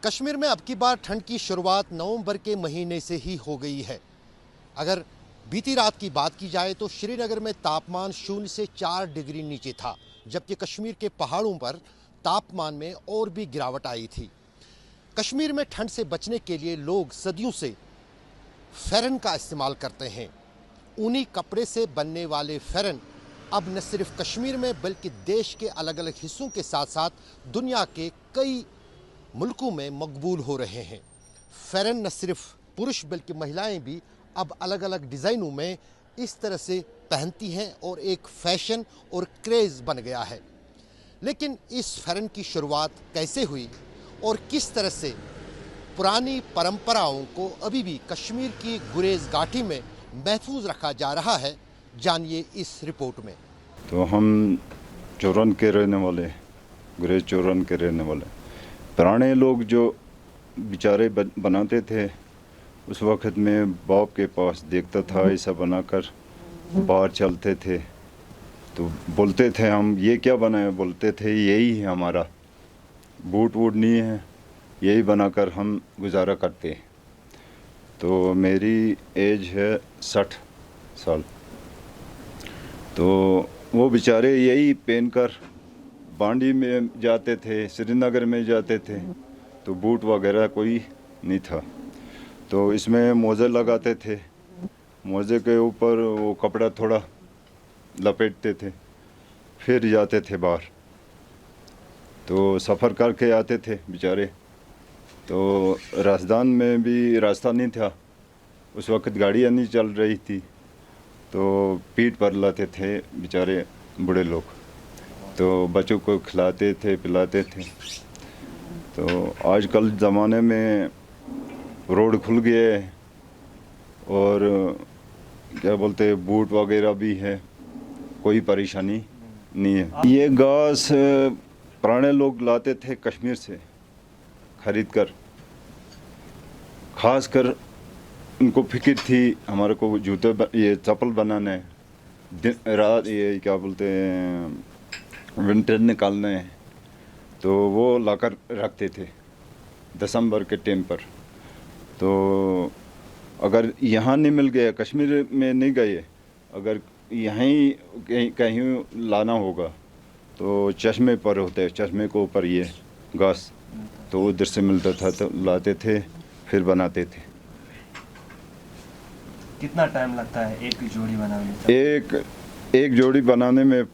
कश्मीर में अब की बार ठंड की शुरुआत नवंबर के महीने से ही हो गई है। अगर बीती रात की बात की जाए तो श्रीनगर में तापमान 0 से 4 डिग्री नीचे था, जबकि कश्मीर के पहाड़ों पर तापमान में और भी गिरावट आई थी। कश्मीर में ठंड से बचने के लिए लोग सदियों से फेरन का इस्तेमाल करते हैं। ऊनी कपड़े से बनने वाले फेरन अब न सिर्फ कश्मीर में बल्कि देश के अलग अलग हिस्सों के साथ साथ दुनिया के कई मुल्कों में मकबूल हो रहे हैं। फेरन न सिर्फ पुरुष बल्कि महिलाएं भी अब अलग अलग डिज़ाइनों में इस तरह से पहनती हैं और एक फैशन और क्रेज़ बन गया है। लेकिन इस फेरन की शुरुआत कैसे हुई और किस तरह से पुरानी परंपराओं को अभी भी कश्मीर की गुरेज घाटी में महफूज रखा जा रहा है, जानिए इस रिपोर्ट में। तो हम चोरन के रहने वाले, गुरेज चोरन के रहने वाले पुराने लोग जो बेचारे बनाते थे, उस वक़्त में बाप के पास देखता था ऐसा बनाकर बाहर चलते थे तो बोलते थे हम ये क्या बनाए, बोलते थे यही है हमारा, बूट वूट नहीं है, यही बनाकर हम गुजारा करते हैं। तो मेरी एज है 60 साल। तो वो बेचारे यही पहनकर बांडी में जाते थे, श्रीनगर में जाते थे, तो बूट वगैरह कोई नहीं था। तो इसमें मोज़े लगाते थे, मोज़े के ऊपर वो कपड़ा थोड़ा लपेटते थे, फिर जाते थे बाहर। तो सफ़र करके आते थे बेचारे। तो राजस्थान में भी रास्ता नहीं था, उस वक़्त गाड़ियाँ नहीं चल रही थी, तो पीठ पर लाते थे बेचारे बूढ़े लोग, तो बच्चों को खिलाते थे पिलाते थे। तो आजकल ज़माने में रोड खुल गए और क्या बोलते हैं बूट वगैरह भी है, कोई परेशानी नहीं है। ये घास पुराने लोग लाते थे कश्मीर से ख़रीद कर, ख़ास कर उनको फिक्र थी हमारे को जूते ये चप्पल बनाने, दिन रात ये क्या बोलते हैं विंटर निकालने हैं, तो वो लाकर रखते थे दिसंबर के टाइम पर। तो अगर यहाँ नहीं मिल गया, कश्मीर में नहीं गए, अगर यहीं कहीं लाना होगा तो चश्मे पर होते हैं, चश्मे को ऊपर ये घास, तो उधर से मिलता था तो लाते थे फिर बनाते थे। कितना टाइम लगता है एक जोड़ी बनाने में? एक जोड़ी बनाने में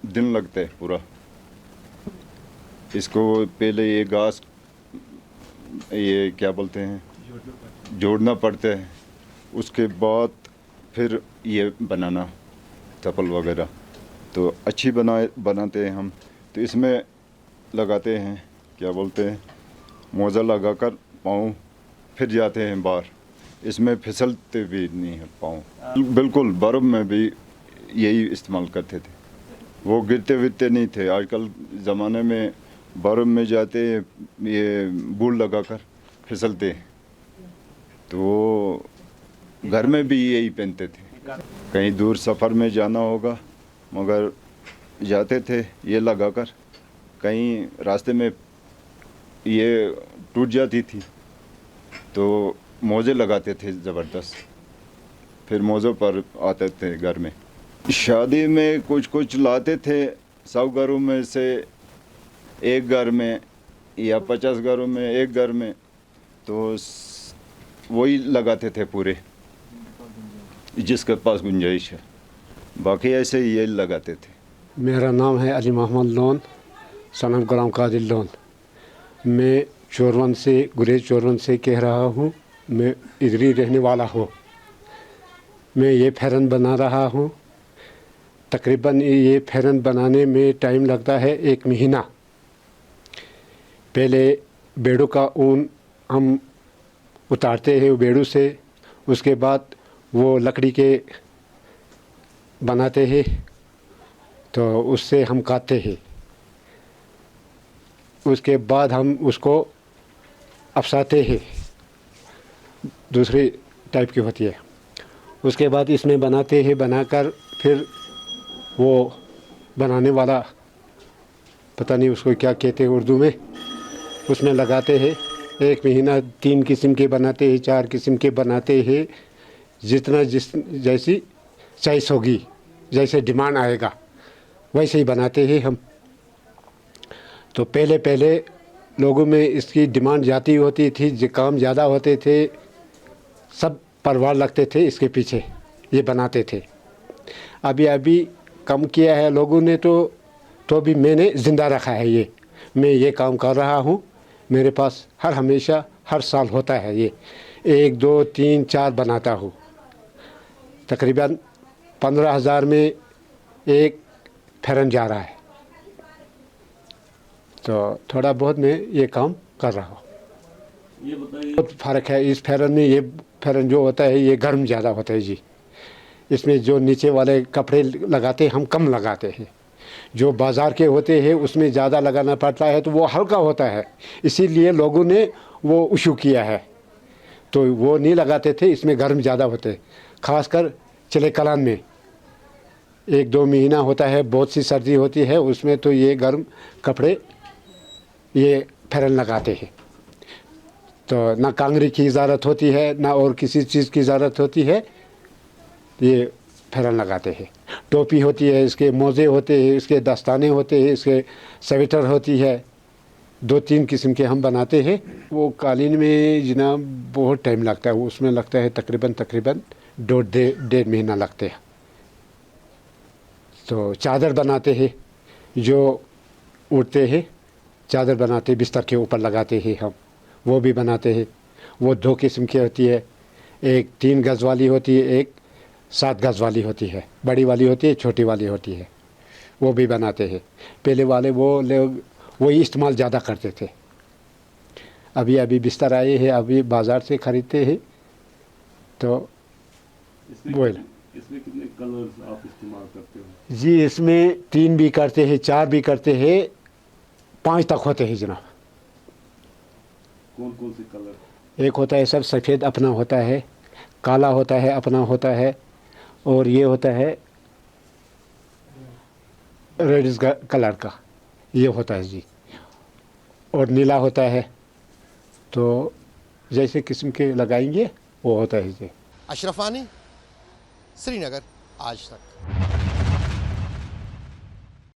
दिन लगता है पूरा। इसको पहले ये घास ये क्या बोलते हैं जोड़ना पड़ता है, उसके बाद फिर ये बनाना चप्पल वगैरह, तो अच्छी बनाते हैं हम। तो इसमें लगाते हैं क्या बोलते हैं मोज़ा लगाकर पाँव, फिर जाते हैं बाहर। इसमें फिसलते भी नहीं है पाँव, बिल्कुल बर्फ़ में भी यही इस्तेमाल करते थे, वो गिरते विरते नहीं थे। आजकल ज़माने में बर्फ़ में जाते ये बूट लगाकर फिसलते हैं, तो वो घर में भी यही पहनते थे। कहीं दूर सफ़र में जाना होगा मगर जाते थे ये लगाकर, कहीं रास्ते में ये टूट जाती थी तो मोज़े लगाते थे ज़बरदस्त, फिर मोज़ों पर आते थे घर में। शादी में कुछ लाते थे, 100 घरों में से एक घर में या 50 घरों में एक घर में, तो वही लगाते थे पूरे जिसके पास गुंजाइश है, बाकी ऐसे ही ये लगाते थे। मेरा नाम है अली मोहम्मद लोन, सनम गुलाम कादिर लोन। मैं चोरवन से, गुरेज चोरवन से कह रहा हूँ। मैं इधर ही रहने वाला हूँ। मैं ये फेरन बना रहा हूँ। तकरीबन ये फेरन बनाने में टाइम लगता है 1 महीना। पहले बेड़ों का ऊन हम उतारते हैं बेड़ों से, उसके बाद वो लकड़ी के बनाते हैं, तो उससे हम काटते हैं। उसके बाद हम उसको अफसाते हैं, दूसरी टाइप की होती है। उसके बाद इसमें बनाते हैं, बनाकर फिर वो बनाने वाला पता नहीं उसको क्या कहते हैं उर्दू में, उसमें लगाते हैं एक महीना 3 किस्म के बनाते हैं, 4 किस्म के बनाते हैं, जैसी चॉइस होगी, जैसे डिमांड आएगा वैसे ही बनाते हैं हम। तो पहले लोगों में इसकी डिमांड ज़्यादा होती थी, जो काम ज़्यादा होते थे, सब परिवार लगते थे इसके पीछे, ये बनाते थे। अभी कम किया है लोगों ने, तो भी मैंने ज़िंदा रखा है ये। मैं ये काम कर रहा हूँ, मेरे पास हमेशा हर साल होता है ये 1, 2, 3, 4 बनाता हूँ। तकरीबन 15,000 में एक फेरन जा रहा है। तो थोड़ा बहुत मैं ये काम कर रहा हूँ। ये बताइए, बहुत फ़र्क है इस फेरन में। ये फेरन जो होता है ये गर्म ज़्यादा होता है जी। इसमें जो नीचे वाले कपड़े लगाते हम कम लगाते हैं, जो बाज़ार के होते हैं उसमें ज़्यादा लगाना पड़ता है, तो वो हल्का होता है, इसीलिए लोगों ने वो इशू किया है, तो वो नहीं लगाते थे। इसमें गर्म ज़्यादा होते, ख़ासकर चले कलान में 1-2 महीना होता है, बहुत सी सर्दी होती है, उसमें तो ये गर्म कपड़े ये फेरन लगाते हैं। तो ना कांगरी की ज़रूरत होती है, ना और किसी चीज़ की ज़रूरत होती है, ये फेरन लगाते हैं। टोपी होती है, इसके मोज़े होते हैं, इसके दस्ताने होते हैं, इसके स्वेटर होती है, 2-3 किस्म के हम बनाते हैं। वो कालीन में जनाब बहुत टाइम लगता है, उसमें लगता है तकरीबन 1.5 महीना लगते हैं। तो चादर बनाते हैं, जो उड़ते हैं, चादर बनाते बिस्तर के ऊपर लगाते हैं हम, वो भी बनाते हैं। वो 2 किस्म की होती है, एक 3 गज़ वाली होती है, एक 7 गज़ वाली होती है। बड़ी वाली होती है, छोटी वाली होती है, वो भी बनाते हैं। पहले वाले वो लोग वही इस्तेमाल ज़्यादा करते थे। अभी बिस्तर आए हैं, अभी बाज़ार से ख़रीदते हैं। तो वो इसमें कितने कलर्स आप इस्तेमाल करते हो? जी, इसमें 3 भी करते हैं, 4 भी करते हैं, 5 तक होते हैं जनाब। कौन कौन से कलर? एक होता है सब सफ़ेद अपना होता है, काला होता है अपना होता है, और ये होता है रेड कलर का, ये होता है जी, और नीला होता है। तो जैसे किस्म के लगाएंगे वो होता है जी। अशरफ वानी, श्रीनगर, आज तक।